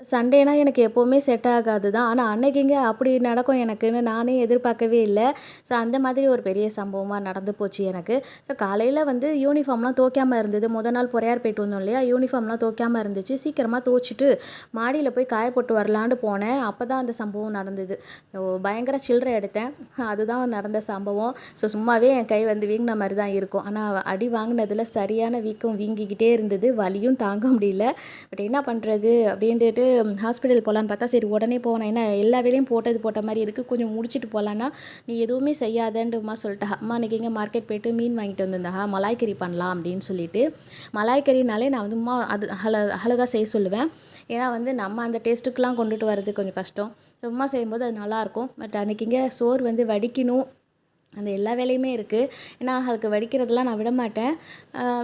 சண்டேனா எனக்கு எப்பவுமே செட் ஆகாது தான். ஆனா, அன்னைக்குங்க அப்படி நடக்கும் எனக்குன்னு நானே எதிர்பார்க்கவே இல்ல. ஸோ, அந்த மாதிரி ஒரு பெரிய சம்பவமா நடந்து போச்சு எனக்கு. ஸோ, காலையில வந்து யூனிஃபார்ம்லாம் துவைக்காம இருந்தது. மொத நாள் பொறையார் போயிட்டு வந்தோம் இல்லையா? யூனிஃபார்ம்லாம் துவைக்காம இருந்துச்சு. சீக்கிரமா துவச்சுட்டு மாடியில போய் காய போட்டு வரலான்னு போனேன். அப்பதான் அந்த சம்பவம் நடந்தது. பயங்கர சில்லற எடுத்தேன். அதுதான் நடந்த சம்பவம். ஸோ, சும்மாவே என் கை வந்து வீங்குன மாரி தான் இருக்கும். ஆனா, அடி வாங்குனதுல சரியான வீக்கம் வீங்கிக்கிட்டே இருந்தது. வலியும் தாங்க முடியல. பட் என்ன பண்ணுறது அப்படின்ட்டு ஹாஸ்பிட்டல் போகலான்னு பார்த்தா சரி உடனே போவேன். ஏன்னா எல்லா வேலையும் போட்ட மாதிரி இருக்குது, கொஞ்சம் முடிச்சுட்டு போகலான்னா நீ எதுவுமே செய்யாதன்றமா சொல்லிட்டா. அம்மா அன்றைக்கி எங்கே மார்க்கெட் போய்ட்டு மீன் வாங்கிட்டு வந்திருந்தா, மலாய்க்கறி பண்ணலாம் அப்படின்னு சொல்லிட்டு. மலாய்க்கறினாலே நான் வந்து அது அழகாக செய்ய சொல்லுவேன். ஏன்னா வந்து நம்ம அந்த டேஸ்ட்டுக்கெலாம் கொண்டுட்டு வர்றது கொஞ்சம் கஷ்டம். சும்மா செய்யும்போது அது நல்லாயிருக்கும். பட் அன்றைக்கிங்க சோறு வந்து வடிக்கணும், அந்த எல்லா வேலையுமே இருக்குது. ஏன்னா அவளுக்கு வடிக்கிறதெல்லாம் நான் விட மாட்டேன்.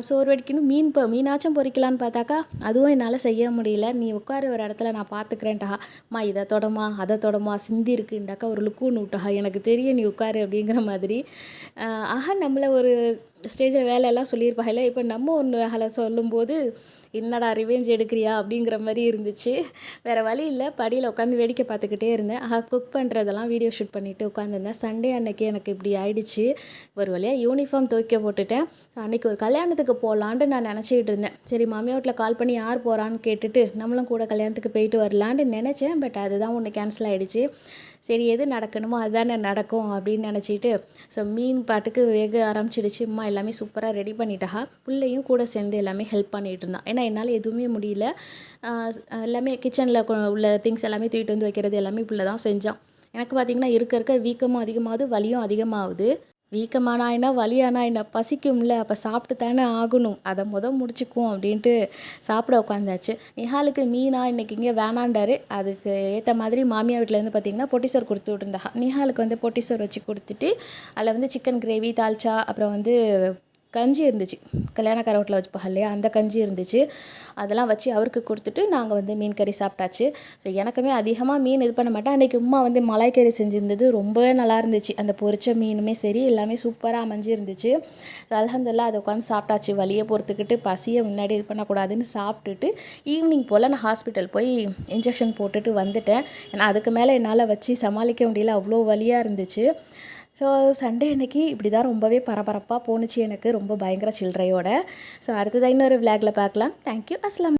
சோறு வடிக்கணும், மீனாச்சும் பொரிக்கலான்னு பார்த்தாக்கா அதுவும் என்னால் செய்ய முடியல. நீ உட்காரு ஒரு இடத்துல நான் பார்த்துக்கிறேன்ட்டா. அம்மா இதை தொடமா அதை தொடமா சிந்தி இருக்குண்டாக்கா ஒரு லுக்குன்னு விட்டா. எனக்கு தெரியும் நீ உட்காரு அப்படிங்கிற மாதிரி. நம்மளை ஒரு ஸ்டேஜில் வேலையெல்லாம் சொல்லியிருப்பாங்கல்ல, இப்போ நம்ம ஒன்று சொல்லும்போது என்னடா ரிவெஞ்ச் எடுக்கிறியா அப்படிங்கிற மாதிரி இருந்துச்சு. வேறு வழி இல்லை, படியில் உட்காந்து வேடிக்கை பார்த்துக்கிட்டே இருந்தேன். குக் பண்ணுறதெல்லாம் வீடியோ ஷூட் பண்ணிவிட்டு உட்காந்துருந்தேன். சண்டே அன்னைக்கு எனக்கு இப்படி ஆயிடுச்சு. ஒரு வழியாக யூனிஃபார்ம் துவைக்க போட்டுட்டேன். அன்றைக்கி ஒரு கல்யாணத்துக்கு போகலான்ட்டு நான் நினச்சிக்கிட்டு இருந்தேன். சரி மாமியார் வீட்டில் கால் பண்ணி யார் போகிறான்னு கேட்டுட்டு நம்மளும் கூட கல்யாணத்துக்கு போயிட்டு வரலான்னு நினச்சேன். பட் அதுதான் ஒன்று கேன்சல் ஆகிடுச்சு. சரி எது நடக்கணுமோ அதுதானே நடக்கும் அப்படின்னு நினச்சிட்டு ஸோ மீன் பாட்டுக்கு வேக ஆரம்பிச்சிடுச்சு. அம்மா எல்லாமே சூப்பராக ரெடி பண்ணிட்டா. பிள்ளையும் கூட சேர்ந்து எல்லாமே ஹெல்ப் பண்ணிகிட்டு இருந்தான். ஏன்னா என்னால் எதுவுமே முடியல. எல்லாமே கிச்சனில் உள்ள திங்ஸ் எல்லாமே தூக்கிட்டு வந்து வைக்கிறது எல்லாமே பிள்ளை தான் செஞ்சான். எனக்கு பார்த்திங்கன்னா இருக்க இருக்க வீக்கமும் அதிகமாகுது, வலியும் அதிகமாகுது. வீக்கமானா என்ன, வலியானா என்ன, பசிக்கும்ல, அப்போ சாப்பிட்டு தானே ஆகணும். அதை முடிச்சுக்குவோம் அப்படின்ட்டு சாப்பிட உட்காந்தாச்சு. நிஹாலுக்கு மீனா இன்றைக்கி இங்கே வேணாண்டாரு. அதுக்கு ஏற்ற மாதிரி மாமியார் வீட்டிலேருந்து பார்த்திங்கன்னா பொட்டிசோறு கொடுத்து விட்டுருந்தா. நிஹாலுக்கு வந்து பொட்டிசோறு வச்சு கொடுத்துட்டு அதில் வந்து சிக்கன் கிரேவி தால்ச்சா அப்புறம் வந்து கஞ்சி இருந்துச்சு. கல்யாணக்கார வீட்டில் வச்சுப்பாங்க இல்லையா, அந்த கஞ்சி இருந்துச்சு. அதெல்லாம் வச்சு அவருக்கு கொடுத்துட்டு நாங்கள் வந்து மீன் கறி சாப்பிட்டாச்சு. ஸோ எனக்குமே அதிகமாக மீன் இது பண்ண மாட்டேன். அன்றைக்கி உமா வந்து மலாய்க்கறி செஞ்சுருந்தது ரொம்பவே நல்லா இருந்துச்சு. அந்த பொரிச்ச மீனுமே சரி எல்லாமே சூப்பராக அமைஞ்சு இருந்துச்சு. ஸோ அல்ஹம்துலில்லாஹ் அதை உட்காந்து சாப்பிட்டாச்சு. வலியை பொறுத்துக்கிட்டு பசியை முன்னாடி இது பண்ணக்கூடாதுன்னு சாப்பிட்டுட்டு ஈவினிங் போல் நான் ஹாஸ்பிட்டல் போய் இன்ஜெக்ஷன் போட்டுட்டு வந்துட்டேன். ஏன்னா அதுக்கு மேலே என்னால் வச்சு சமாளிக்க முடியல, அவ்வளோ வலியாக இருந்துச்சு. ஸோ சண்டே அன்னைக்கு இப்படி தான் ரொம்பவே பரபரப்பாக போணுச்சு எனக்கு, ரொம்ப பயங்கர சில்லறையோட. ஸோ அடுத்ததாக இன்னொரு விளாகில் பார்க்கலாம். தேங்க்யூ. அஸ்லாம்.